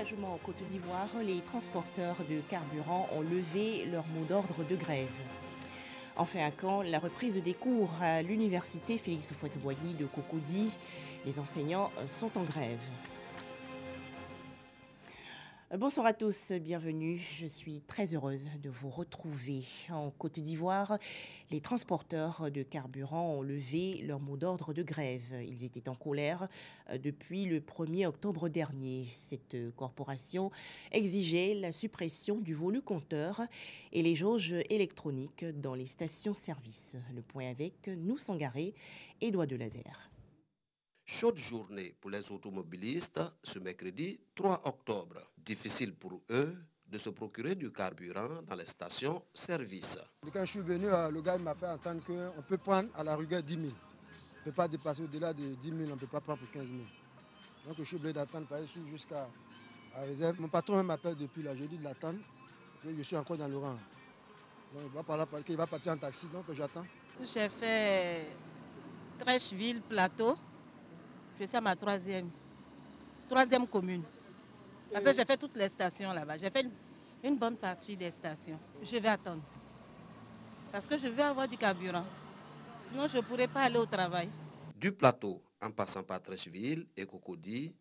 Soulagement en Côte d'Ivoire, les transporteurs de carburant ont levé leur mot d'ordre de grève. Enfin, à Caen, la reprise des cours à l'université Félix Houphouët-Boigny de Cocody. Les enseignants sont en grève. Bonsoir à tous, bienvenue. Je suis très heureuse de vous retrouver. En Côte d'Ivoire, les transporteurs de carburant ont levé leur mot d'ordre de grève. Ils étaient en colère depuis le 1er octobre dernier. Cette corporation exigeait la suppression du volucompteur et les jauges électroniques dans les stations-service. Le point avec nous Sangaré et Doigt de Laser. Chaude journée pour les automobilistes ce mercredi 3 octobre. Difficile pour eux de se procurer du carburant dans les stations-service. Quand je suis venu, le gars m'a fait entendre qu'on peut prendre à la rigueur 10 000. On ne peut pas dépasser au-delà de 10 000, on ne peut pas prendre pour 15 000. Donc je suis obligé d'attendre par ici jusqu'à la réserve. Mon patron m'appelle depuis là, je dis de l'attendre. Je suis encore dans le rang. Donc il va par là parce qu'il va partir en taxi, donc j'attends. J'ai fait Trècheville, Plateau. Je suis à ma troisième commune. Parce que j'ai fait toutes les stations là-bas. J'ai fait une bonne partie des stations. Je vais attendre. Parce que je veux avoir du carburant. Sinon, je ne pourrais pas aller au travail. Du Plateau, en passant par Trècheville et Cocody,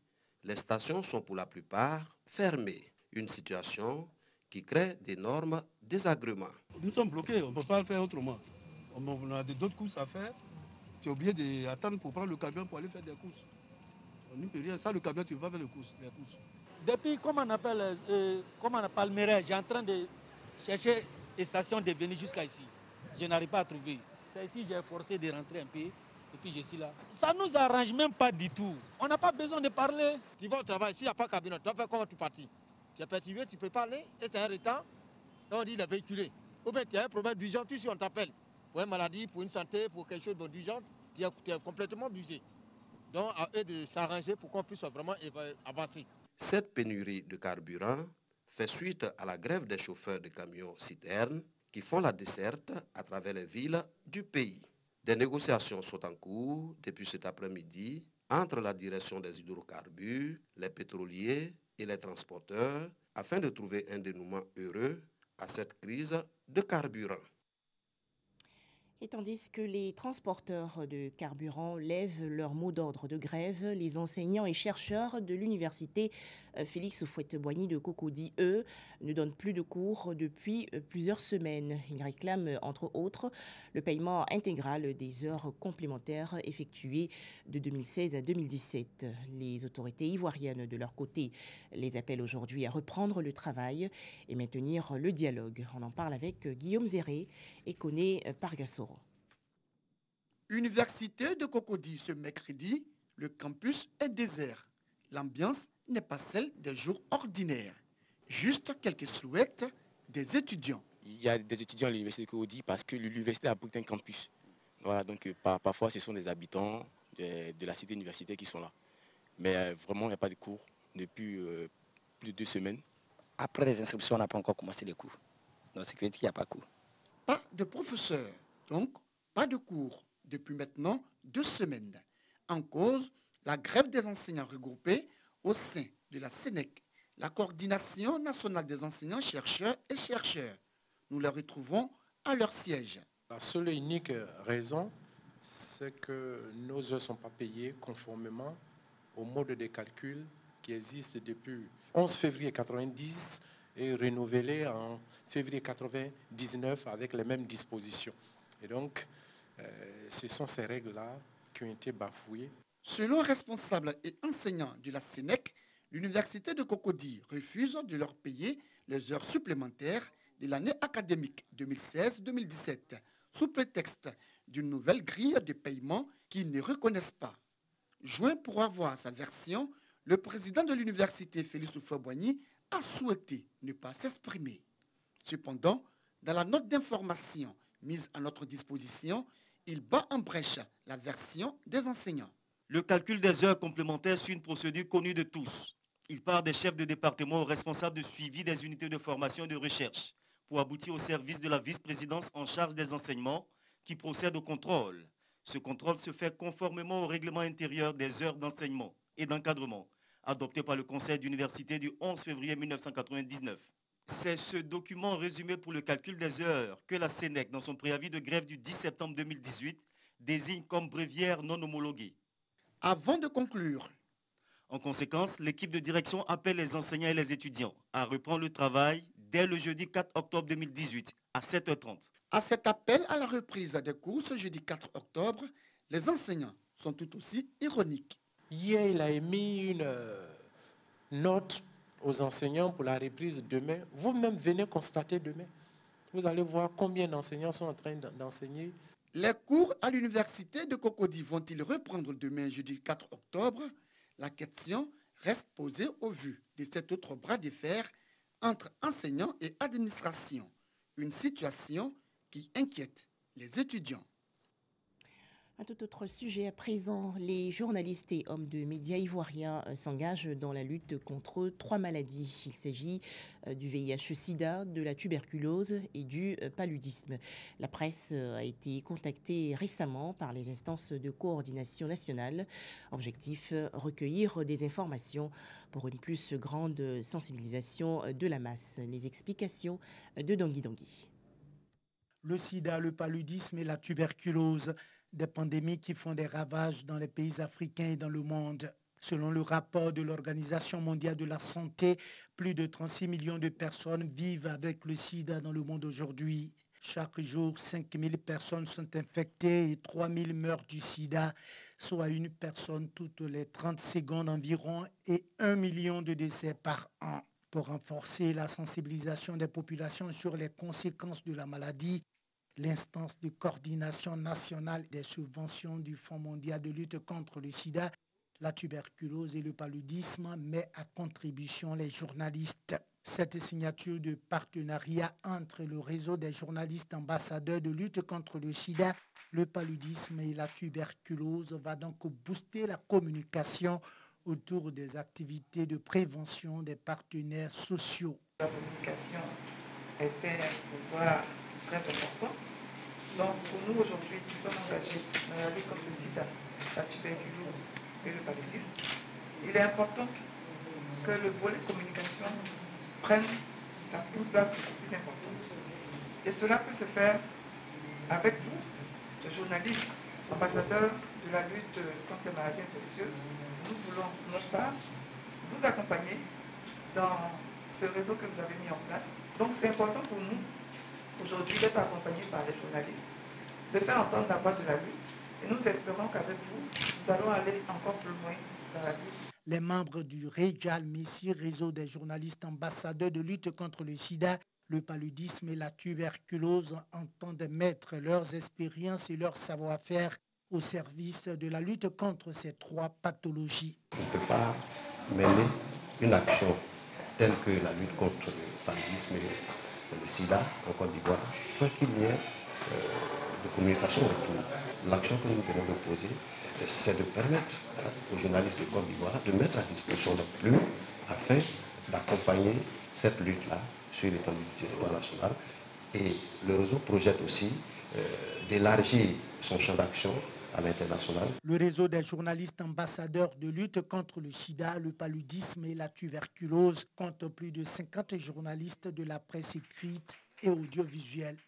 les stations sont pour la plupart fermées. Une situation qui crée d'énormes désagréments. Nous sommes bloqués, on ne peut pas le faire autrement. On a d'autres courses à faire. Tu es obligé d'attendre pour prendre le camion pour aller faire des courses. On ne peut rien. Ça, le camion, tu ne peux pas faire les courses. Depuis, comme on appelle Palmeraie, j'ai en train de chercher des stations de venir jusqu'à ici. Je n'arrive pas à trouver. C'est ici que j'ai forcé de rentrer un peu. Et puis je suis là. Ça ne nous arrange même pas du tout. On n'a pas besoin de parler. Tu vas au travail, s'il n'y a pas de camion, tu vas faire comment tu partis? Tu es perturbé, tu ne peux pas aller, et c'est un retard. Et on dit qu'il est véhiculé. Ou bien tu as un problème d'urgence, tu sais, on t'appelle. Pour une maladie, pour une santé, pour quelque chose d'urgent, tu es complètement obligé. Donc à eux de s'arranger pour qu'on puisse vraiment avancer. Cette pénurie de carburant fait suite à la grève des chauffeurs de camions citernes qui font la desserte à travers les villes du pays. Des négociations sont en cours depuis cet après-midi entre la direction des hydrocarbures, les pétroliers et les transporteurs afin de trouver un dénouement heureux à cette crise de carburant. Et tandis que les transporteurs de carburant lèvent leur mot d'ordre de grève, les enseignants et chercheurs de l'université Félix Houphouët-Boigny de Cocody, eux, ne donnent plus de cours depuis plusieurs semaines. Ils réclament, entre autres, le paiement intégral des heures complémentaires effectuées de 2016 à 2017. Les autorités ivoiriennes, de leur côté, les appellent aujourd'hui à reprendre le travail et maintenir le dialogue. On en parle avec Guillaume Zéré et Koné Pargassoro. Université de Cocody, ce mercredi, le campus est désert. L'ambiance n'est pas celle des jours ordinaires. Juste quelques souhaits des étudiants. Il y a des étudiants à l'université de Cocody parce que l'université abrite un campus. Voilà, donc parfois ce sont des habitants de la cité universitaire qui sont là. Mais vraiment, il n'y a pas de cours depuis plus de 2 semaines. Après les inscriptions, on n'a pas encore commencé les cours. Donc c'est qu'il n'y a pas de cours. Pas de professeurs, donc pas de cours depuis maintenant 2 semaines. En cause, la grève des enseignants regroupés au sein de la SENEC, la coordination nationale des enseignants, chercheurs et chercheurs. Nous les retrouvons à leur siège. La seule et unique raison, c'est que nos heures ne sont pas payées conformément au mode de calcul qui existe depuis 11 février 1990 et renouvelé en février 1999 avec les mêmes dispositions. Et donc, ce sont ces règles-là qui ont été bafouées. Selon un responsable et enseignant de la SENEC, l'université de Cocody refuse de leur payer les heures supplémentaires de l'année académique 2016-2017, sous prétexte d'une nouvelle grille de paiement qu'ils ne reconnaissent pas. Joint pour avoir sa version, le président de l'université Félix Houphouët-Boigny a souhaité ne pas s'exprimer. Cependant, dans la note d'information mise à notre disposition, il bat en brèche la version des enseignants. Le calcul des heures complémentaires suit une procédure connue de tous. Il part des chefs de département aux responsables de suivi des unités de formation et de recherche pour aboutir au service de la vice-présidence en charge des enseignements qui procède au contrôle. Ce contrôle se fait conformément au règlement intérieur des heures d'enseignement et d'encadrement, adopté par le Conseil d'université du 11 février 1999. C'est ce document résumé pour le calcul des heures que la SENEC, dans son préavis de grève du 10 septembre 2018, désigne comme bréviaire non homologuée. Avant de conclure, en conséquence, l'équipe de direction appelle les enseignants et les étudiants à reprendre le travail dès le jeudi 4 octobre 2018 à 7h30. À cet appel à la reprise des cours ce jeudi 4 octobre, les enseignants sont tout aussi ironiques. Hier, il a émis une note aux enseignants pour la reprise demain. Vous-même venez constater demain. Vous allez voir combien d'enseignants sont en train d'enseigner. Les cours à l'université de Cocody vont-ils reprendre demain jeudi 4 octobre? La question reste posée au vu de cet autre bras de fer entre enseignants et administration. Une situation qui inquiète les étudiants. Un tout autre sujet à présent, les journalistes et hommes de médias ivoiriens s'engagent dans la lutte contre 3 maladies. Il s'agit du VIH-Sida, de la tuberculose et du paludisme. La presse a été contactée récemment par les instances de coordination nationale. Objectif, recueillir des informations pour une plus grande sensibilisation de la masse. Les explications de Dongui Dongui. Le sida, le paludisme et la tuberculose, des pandémies qui font des ravages dans les pays africains et dans le monde. Selon le rapport de l'Organisation mondiale de la santé, plus de 36 millions de personnes vivent avec le sida dans le monde aujourd'hui. Chaque jour, 5 000 personnes sont infectées et 3 000 meurent du sida, soit une personne toutes les 30 secondes environ et 1 million de décès par an. Pour renforcer la sensibilisation des populations sur les conséquences de la maladie, l'instance de coordination nationale des subventions du Fonds mondial de lutte contre le sida, la tuberculose et le paludisme met à contribution les journalistes. Cette signature de partenariat entre le réseau des journalistes ambassadeurs de lutte contre le sida, le paludisme et la tuberculose va donc booster la communication autour des activités de prévention des partenaires sociaux. La communication était un pouvoir très important. Donc pour nous aujourd'hui qui sommes engagés dans la lutte contre le sida, la tuberculose et le paludisme, il est important que le volet communication prenne une place beaucoup plus importante. Et cela peut se faire avec vous, les journalistes, ambassadeurs de la lutte contre les maladies infectieuses. Nous voulons, de notre part, vous accompagner dans ce réseau que vous avez mis en place. Donc c'est important pour nous aujourd'hui d'être accompagnés par les journalistes, de faire entendre la voix de la lutte. Et nous espérons qu'avec vous, nous allons aller encore plus loin dans la lutte. Les membres du REJAL Messi, réseau des journalistes ambassadeurs de lutte contre le sida, le paludisme et la tuberculose, entendent mettre leurs expériences et leur savoir-faire au service de la lutte contre ces 3 pathologies. On ne peut pas mener une action telle que la lutte contre le paludisme et le sida en Côte d'Ivoire sans qu'il y ait de communication autour. L'action que nous venons de poser, c'est de permettre aux journalistes de Côte d'Ivoire de mettre à disposition leurs plumes afin d'accompagner cette lutte-là sur l'étendue du territoire national. Et le réseau projette aussi d'élargir son champ d'action à l'international. Le réseau des journalistes ambassadeurs de lutte contre le sida, le paludisme et la tuberculose compte plus de 50 journalistes de la presse écrite et audiovisuelle.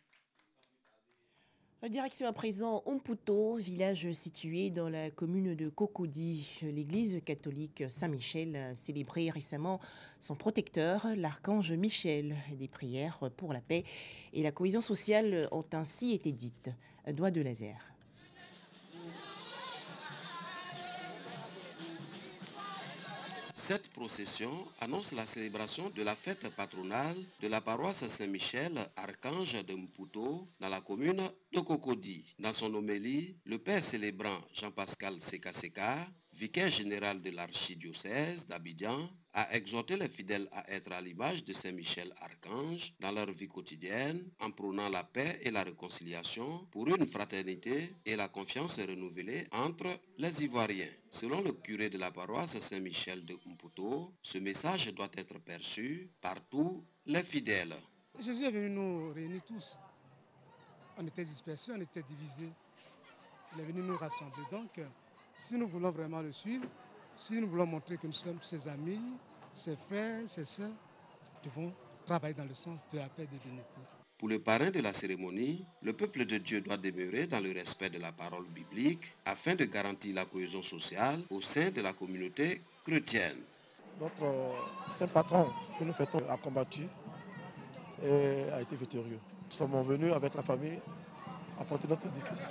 Direction à présent Omputo, village situé dans la commune de Cocody. L'église catholique Saint-Michel a célébré récemment son protecteur, l'archange Michel. Des prières pour la paix et la cohésion sociale ont ainsi été dites. Doigt de laser. Cette procession annonce la célébration de la fête patronale de la paroisse Saint-Michel, archange de Mputo, dans la commune de Cocody. Dans son homélie, le père célébrant Jean-Pascal Seka, vicaire général de l'archidiocèse d'Abidjan, a exhorté les fidèles à être à l'image de Saint-Michel Archange dans leur vie quotidienne, en prônant la paix et la réconciliation pour une fraternité et la confiance renouvelée entre les Ivoiriens. Selon le curé de la paroisse Saint-Michel de Mputo, ce message doit être perçu par tous les fidèles. Jésus est venu nous réunir tous. On était dispersés, on était divisés. Il est venu nous rassembler. Donc, si nous voulons vraiment le suivre, Si nous voulons montrer que nous sommes ses amis, ses frères, ses sœurs, nous devons travailler dans le sens de la paix et de l'unité. Pour le parrain de la cérémonie, le peuple de Dieu doit demeurer dans le respect de la parole biblique afin de garantir la cohésion sociale au sein de la communauté chrétienne. Notre saint patron que nous fêtons a combattu et a été victorieux. Nous sommes venus avec la famille apporter notre édifice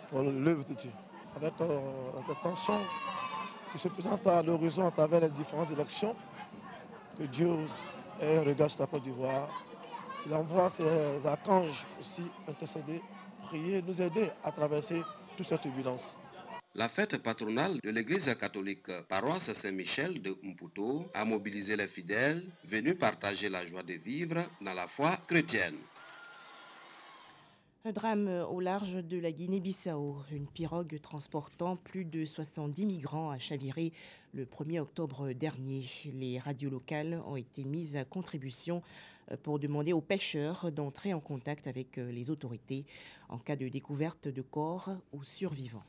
pour l'œuvre de Dieu. Avec la tension qui se présente à l'horizon à travers les différentes élections, que Dieu ait un regard sur la Côte d'Ivoire. Il envoie ses archanges aussi intercéder, prier, nous aider à traverser toute cette turbulence. La fête patronale de l'église catholique paroisse Saint-Michel de Mputo a mobilisé les fidèles venus partager la joie de vivre dans la foi chrétienne. Un drame au large de la Guinée-Bissau. Une pirogue transportant plus de 70 migrants a chaviré le 1er octobre dernier. Les radios locales ont été mises à contribution pour demander aux pêcheurs d'entrer en contact avec les autorités en cas de découverte de corps ou survivants.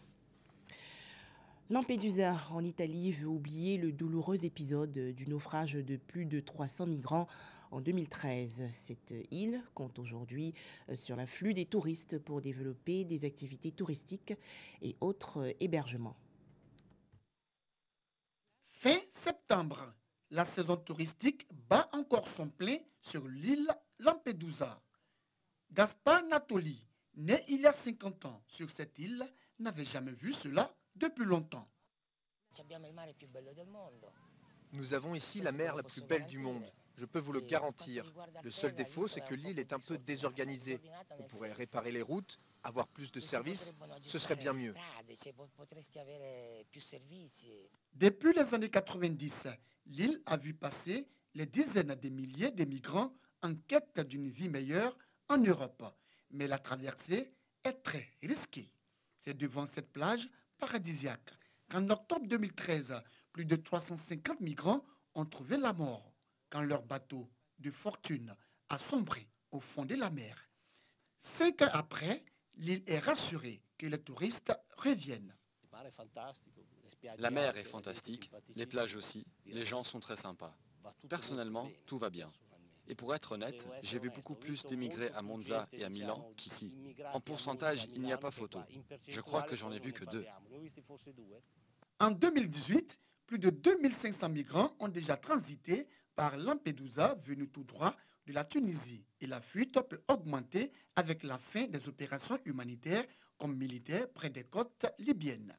Lampedusa, en Italie, veut oublier le douloureux épisode du naufrage de plus de 300 migrants en 2013. Cette île compte aujourd'hui sur l'afflux des touristes pour développer des activités touristiques et autres hébergements. Fin septembre, la saison touristique bat encore son plein sur l'île Lampedusa. Gaspard Natoli, né il y a 50 ans sur cette île, n'avait jamais vu cela depuis longtemps. Nous avons ici la mer la plus belle du monde. Je peux vous le garantir. Le seul défaut, c'est que l'île est un peu désorganisée. On pourrait réparer les routes, avoir plus de services, ce serait bien mieux. Depuis les années 90, l'île a vu passer les dizaines de milliers de migrants en quête d'une vie meilleure en Europe. Mais la traversée est très risquée. C'est devant cette plage paradisiaque qu'en octobre 2013, plus de 350 migrants ont trouvé la mort quand leur bateau de fortune a sombré au fond de la mer. 5 ans après, l'île est rassurée que les touristes reviennent. La mer est fantastique, les plages aussi, les gens sont très sympas. Personnellement, tout va bien. Et pour être honnête, j'ai vu beaucoup plus d'immigrés à Monza et à Milan qu'ici. En pourcentage, il n'y a pas photo. Je crois que j'en ai vu que 2. En 2018, plus de 2500 migrants ont déjà transité par Lampedusa, venus tout droit de la Tunisie. Et la fuite peut augmenter avec la fin des opérations humanitaires comme militaires près des côtes libyennes.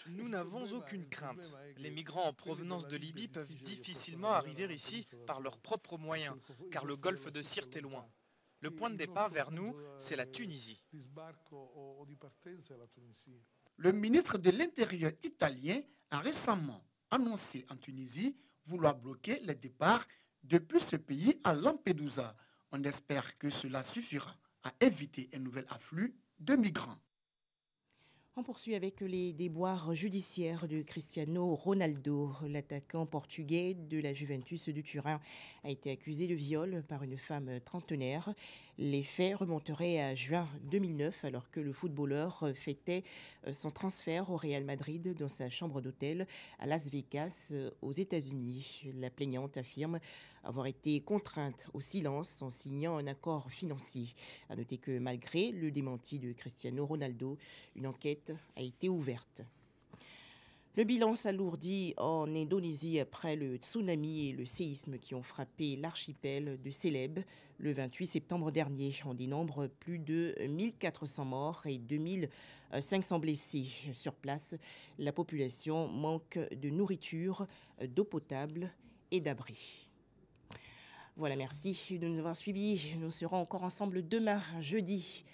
Nous n'avons aucune crainte. Les migrants en provenance de Libye peuvent difficilement arriver ici par leurs propres moyens, car le golfe de Sirte est loin. Le point de départ vers nous, c'est la Tunisie. Le ministre de l'Intérieur italien a récemment annoncé en Tunisie vouloir bloquer les départs depuis ce pays à Lampedusa. On espère que cela suffira à éviter un nouvel afflux de migrants. On poursuit avec les déboires judiciaires de Cristiano Ronaldo. L'attaquant portugais de la Juventus de Turin a été accusé de viol par une femme trentenaire. Les faits remonteraient à juin 2009 alors que le footballeur fêtait son transfert au Real Madrid dans sa chambre d'hôtel à Las Vegas aux États-Unis. La plaignante affirme avoir été contrainte au silence en signant un accord financier. À noter que malgré le démenti de Cristiano Ronaldo, une enquête a été ouverte. Le bilan s'alourdit en Indonésie après le tsunami et le séisme qui ont frappé l'archipel de Célèbes le 28 septembre dernier. On dénombre plus de 1400 morts et 2500 blessés. Sur place, la population manque de nourriture, d'eau potable et d'abri. Voilà, merci de nous avoir suivis. Nous serons encore ensemble demain, jeudi,